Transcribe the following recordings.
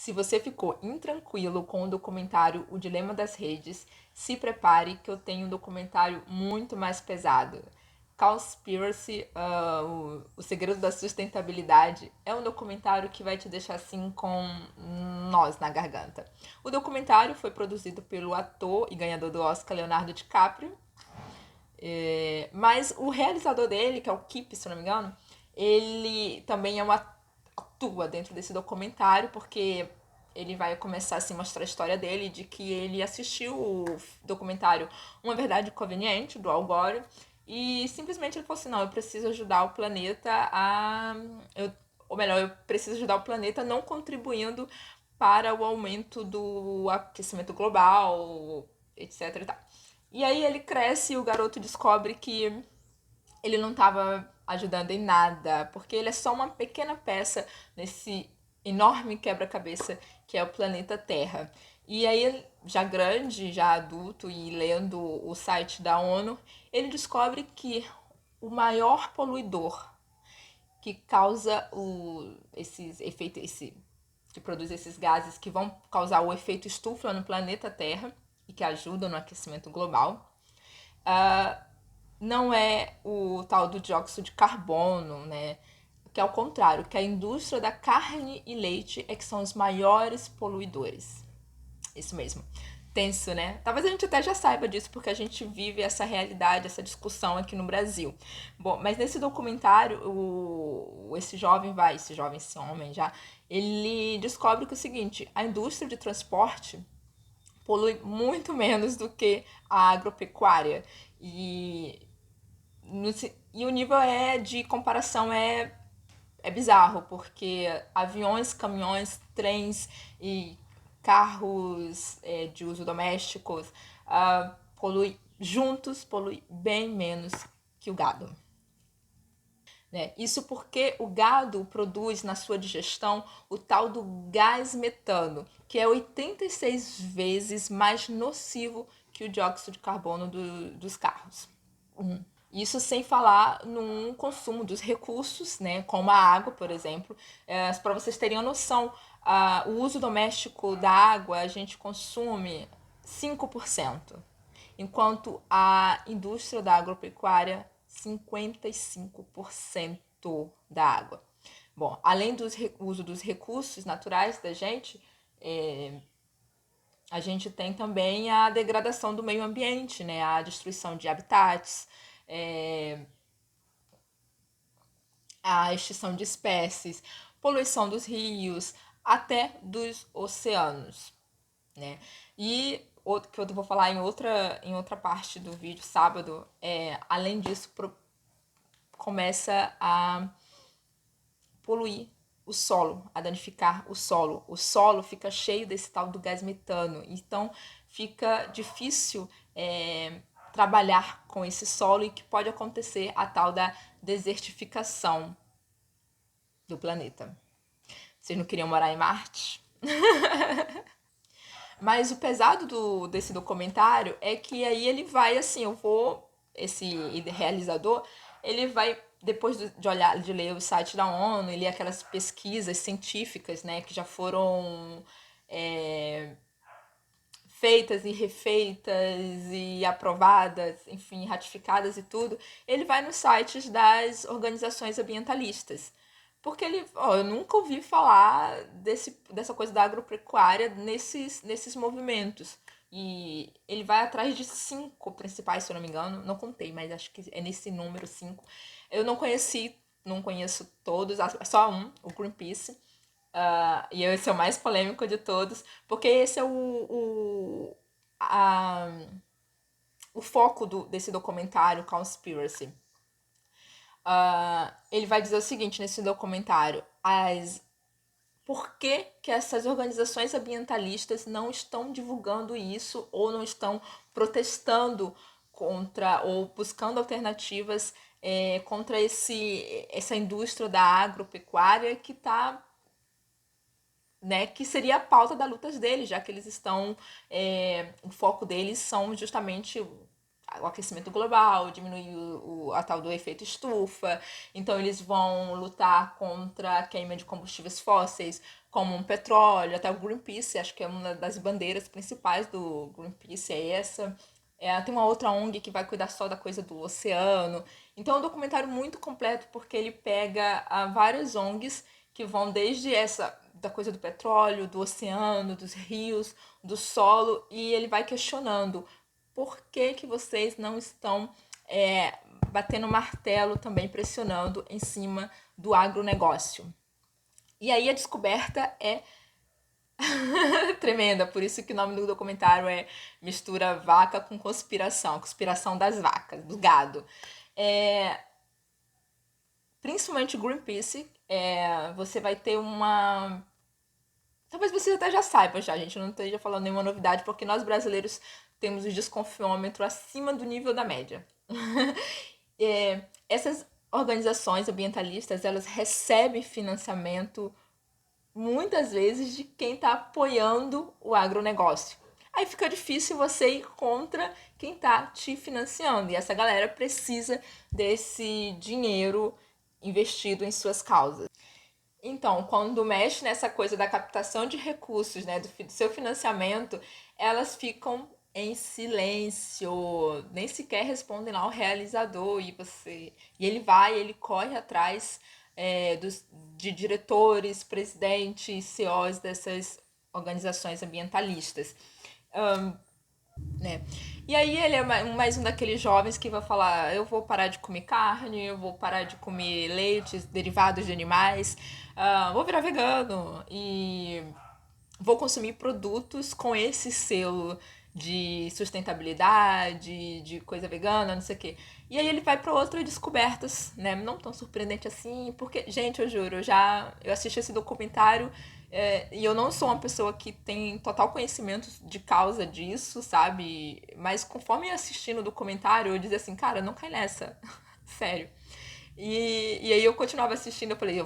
Se você ficou intranquilo com o documentário O Dilema das Redes, se prepare que eu tenho um documentário muito mais pesado. Cowspiracy, o Segredo da Sustentabilidade, é um documentário que vai te deixar assim com nós na garganta. O documentário foi produzido pelo ator e ganhador do Oscar Leonardo DiCaprio, mas o realizador dele, que é o Kip, se não me engano, ele também é uma atua dentro desse documentário, porque ele vai começar assim, a mostrar a história dele, de que ele assistiu o documentário Uma Verdade Conveniente, do Al Gore, e simplesmente ele falou assim, não, eu preciso ajudar o planeta a... ou melhor, eu preciso ajudar o planeta não contribuindo para o aumento do aquecimento global, etc. E tal. E aí ele cresce e o garoto descobre que ele não estava ajudando em nada, porque ele é só uma pequena peça nesse enorme quebra-cabeça que é o planeta Terra. E aí, já grande, já adulto e lendo o site da ONU, ele descobre que o maior poluidor que causa esses efeitos, que produz esses gases que vão causar o efeito estufa no planeta Terra e que ajudam no aquecimento global, não é o tal do dióxido de carbono, né? Que é o contrário, que a indústria da carne e leite é que são os maiores poluidores. Isso mesmo. Tenso, né? Talvez a gente até já saiba disso, porque a gente vive essa realidade, essa discussão aqui no Brasil. Bom, mas nesse documentário, esse homem já, ele descobre que é o seguinte, a indústria de transporte polui muito menos do que a agropecuária. E no, e o nível de comparação é bizarro, porque aviões, caminhões, trens e carros de uso domésticos polui bem menos que o gado. Né? Isso porque o gado produz na sua digestão o tal do gás metano, que é 86 vezes mais nocivo que o dióxido de carbono dos carros. Isso sem falar no consumo dos recursos, né, como a água, por exemplo. Para vocês terem uma noção, o uso doméstico da água a gente consome 5%, enquanto a indústria da agropecuária 55% da água. Bom, além do uso dos recursos naturais da gente, a gente tem também a degradação do meio ambiente, né? A destruição de habitats, a extinção de espécies, poluição dos rios, até dos oceanos, né? E outro que eu vou falar em outra parte do vídeo, sábado, além disso, começa a poluir o solo, a danificar o solo. O solo fica cheio desse tal do gás metano, então fica difícil trabalhar com esse solo e que pode acontecer a tal da desertificação do planeta. Vocês não queriam morar em Marte? Mas o pesado desse documentário é que aí ele vai assim, esse realizador, ele vai depois de ler o site da ONU, ele ler aquelas pesquisas científicas, né, que já foram feitas e refeitas e aprovadas, enfim, ratificadas e tudo, ele vai nos sites das organizações ambientalistas. Porque eu nunca ouvi falar dessa coisa da agropecuária nesses movimentos. E ele vai atrás de 5 principais, se eu não me engano. Não contei, mas acho que é nesse número 5. Eu não conheço todos, só um, o Greenpeace. E esse é o mais polêmico de todos, porque esse é o foco desse documentário Cowspiracy. Ele vai dizer o seguinte nesse documentário: por que essas organizações ambientalistas não estão divulgando isso ou não estão protestando contra ou buscando alternativas contra essa indústria da agropecuária que está, né, que seria a pauta da luta deles, já que eles estão, o foco deles são justamente o aquecimento global, diminuir a tal do efeito estufa, então eles vão lutar contra a queima de combustíveis fósseis, como um petróleo, até o Greenpeace, acho que é uma das bandeiras principais do Greenpeace, é essa. Tem uma outra ONG que vai cuidar só da coisa do oceano. Então é um documentário muito completo porque ele pega várias ONGs que vão desde essa da coisa do petróleo, do oceano, dos rios, do solo, e ele vai questionando por que que vocês não estão batendo martelo também, pressionando em cima do agronegócio. E aí a descoberta é tremenda, por isso que o nome do documentário é Mistura Vaca com Conspiração, a conspiração das vacas, do gado. Principalmente Greenpeace, você vai ter uma... Talvez você até já saiba já, gente, eu não esteja falando nenhuma novidade, porque nós brasileiros temos o desconfiômetro acima do nível da média. Essas organizações ambientalistas, elas recebem financiamento muitas vezes de quem está apoiando o agronegócio. Aí fica difícil você ir contra quem está te financiando. E essa galera precisa desse dinheiro investido em suas causas. Então, quando mexe nessa coisa da captação de recursos, né, do seu financiamento, elas ficam em silêncio, nem sequer respondem lá ao realizador e ele corre atrás de diretores, presidentes, CEOs dessas organizações ambientalistas. Né? E aí ele é mais um daqueles jovens que vai falar, eu vou parar de comer carne, eu vou parar de comer leites, derivados de animais, vou virar vegano e vou consumir produtos com esse selo de sustentabilidade, de coisa vegana, não sei o quê. E aí ele vai para outras descobertas, né? Não tão surpreendente assim, porque, gente, eu juro, eu assisti esse documentário e eu não sou uma pessoa que tem total conhecimento de causa disso, sabe? Mas conforme eu assistindo o documentário, eu dizia assim, cara, não cai nessa. Sério. E aí eu continuava assistindo, eu falei,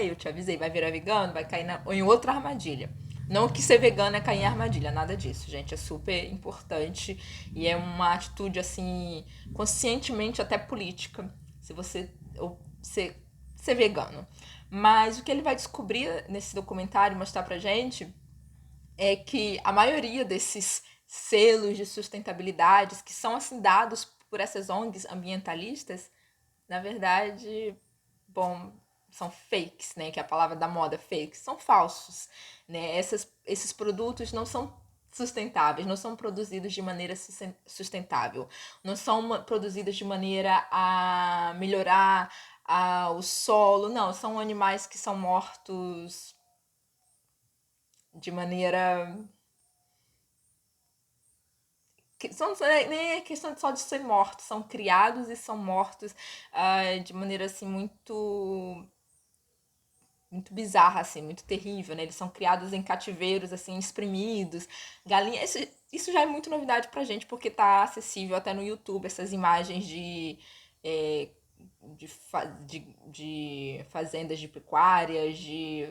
eu te avisei, vai virar vegano, vai cair em outra armadilha. Não que ser vegano é cair em armadilha, nada disso, gente. É super importante e é uma atitude, assim, conscientemente até política, se você ser vegano. Mas o que ele vai descobrir nesse documentário, mostrar pra gente, é que a maioria desses selos de sustentabilidade que são assim dados por essas ONGs ambientalistas, na verdade, bom, são fakes, né? Que é a palavra da moda, fakes, são falsos, né? Esses produtos não são sustentáveis, não são produzidos de maneira sustentável, não são produzidos de maneira a melhorar o solo, não, são animais que são mortos de maneira nem é questão só de ser mortos, são criados e são mortos de maneira assim muito bizarra, assim, muito terrível, né? Eles são criados em cativeiros, assim, espremidos, galinhas. Isso já é muito novidade pra gente, porque tá acessível até no YouTube, essas imagens é, de fazendas de pecuárias, de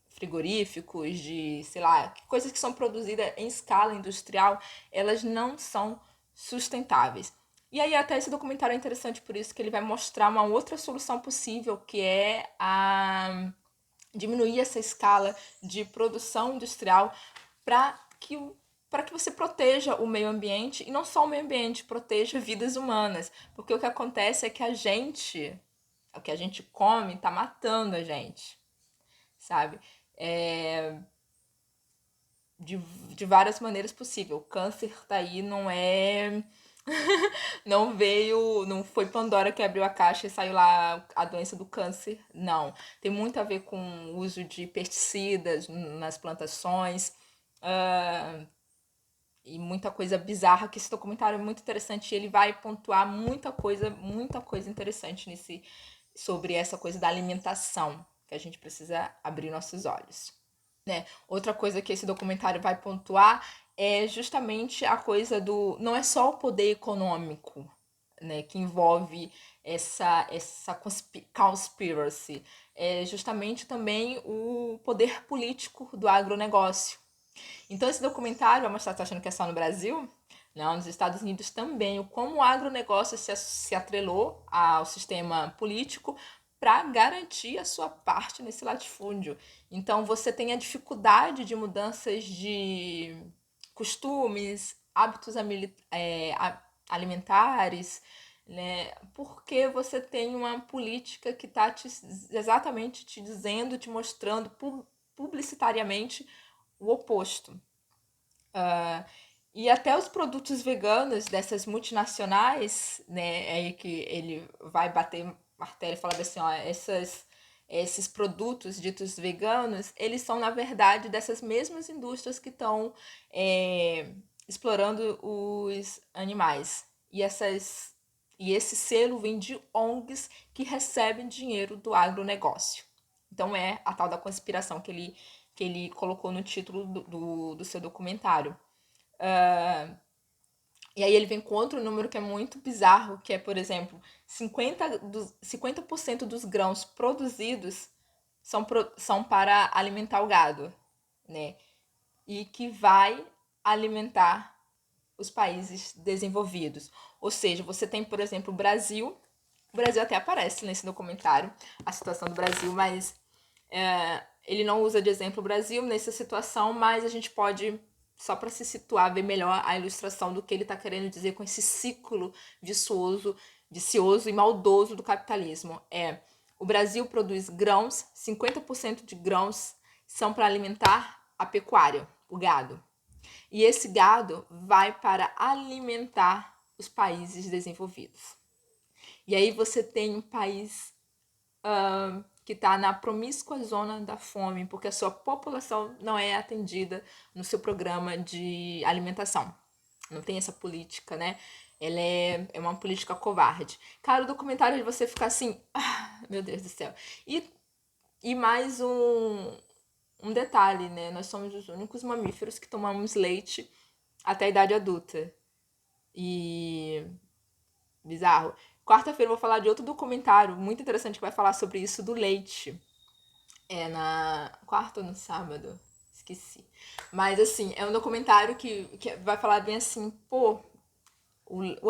frigoríficos, de, sei lá, coisas que são produzidas em escala industrial, elas não são sustentáveis. E aí até esse documentário é interessante por isso que ele vai mostrar uma outra solução possível, que é a diminuir essa escala de produção industrial para que você proteja o meio ambiente e não só o meio ambiente, proteja vidas humanas, porque o que acontece é que o que a gente come está matando a gente, sabe? É, de várias maneiras possíveis. O câncer tá aí, não é. Não veio. Não foi Pandora que abriu a caixa e saiu lá a doença do câncer. Não. Tem muito a ver com o uso de pesticidas nas plantações. E muita coisa bizarra, que esse documentário é muito interessante e ele vai pontuar muita coisa interessante sobre essa coisa da alimentação, que a gente precisa abrir nossos olhos. Né? Outra coisa que esse documentário vai pontuar é justamente a coisa do... Não é só o poder econômico, né, que envolve essa conspiracy. É justamente também o poder político do agronegócio. Então esse documentário vai mostrar, tá achando que é só no Brasil? Não, nos Estados Unidos também, como o agronegócio se atrelou ao sistema político para garantir a sua parte nesse latifúndio. Então você tem a dificuldade de mudanças de costumes, hábitos alimentares, né? Porque você tem uma política que está exatamente te dizendo, te mostrando publicitariamente o oposto. E até os produtos veganos dessas multinacionais, né, é aí que ele vai bater martelo e falar assim, ó, esses produtos ditos veganos, eles são, na verdade, dessas mesmas indústrias que estão explorando os animais. E esse selo vem de ONGs que recebem dinheiro do agronegócio. Então é a tal da conspiração que ele colocou no título do seu documentário. E aí ele vem com outro número que é muito bizarro, que é, por exemplo, 50% dos grãos produzidos são para alimentar o gado, né? E que vai alimentar os países desenvolvidos. Ou seja, você tem, por exemplo, o Brasil até aparece nesse documentário, a situação do Brasil, mas ele não usa de exemplo o Brasil nessa situação, mas a gente pode, só para se situar, ver melhor a ilustração do que ele está querendo dizer com esse ciclo vicioso e maldoso do capitalismo. O Brasil produz grãos, 50% de grãos são para alimentar a pecuária, o gado. E esse gado vai para alimentar os países desenvolvidos. E aí você tem um país que está na promíscua zona da fome, porque a sua população não é atendida no seu programa de alimentação. Não tem essa política, né? Ela é uma política covarde. Cara, o documentário de você ficar assim, meu Deus do céu. E mais um detalhe, né? Nós somos os únicos mamíferos que tomamos leite até a idade adulta. E bizarro. Quarta-feira eu vou falar de outro documentário muito interessante que vai falar sobre isso do leite. É na quarta ou no sábado? Esqueci. Mas assim, é um documentário que vai falar bem assim, pô,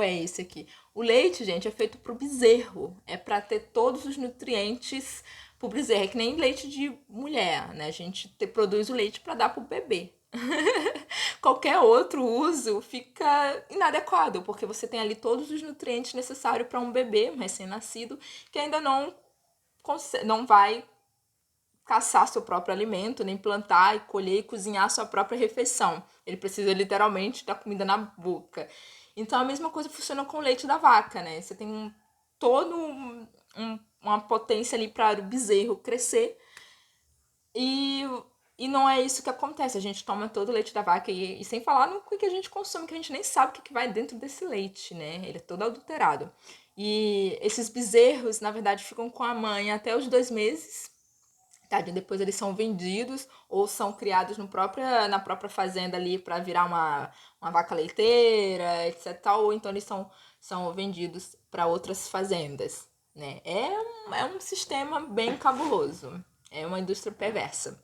é esse aqui. O leite, gente, é feito pro bezerro. É para ter todos os nutrientes pro bezerro. É que nem leite de mulher, né? A gente produz o leite para dar pro bebê. Qualquer outro uso fica inadequado, porque você tem ali todos os nutrientes necessários para um bebê, um recém-nascido, que ainda não vai caçar seu próprio alimento, nem plantar e colher e cozinhar sua própria refeição. Ele precisa literalmente da comida na boca. Então a mesma coisa funciona com o leite da vaca, né? Você tem uma potência ali para o bezerro crescer e não é isso que acontece. A gente toma todo o leite da vaca e sem falar no que a gente consome, que a gente nem sabe o que vai dentro desse leite, né? Ele é todo adulterado. E esses bezerros, na verdade, ficam com a mãe até os 2 meses. Tá? Depois eles são vendidos ou são criados na própria fazenda ali para virar uma vaca leiteira, etc. Ou então eles são vendidos para outras fazendas. Né? É um sistema bem cabuloso. É uma indústria perversa.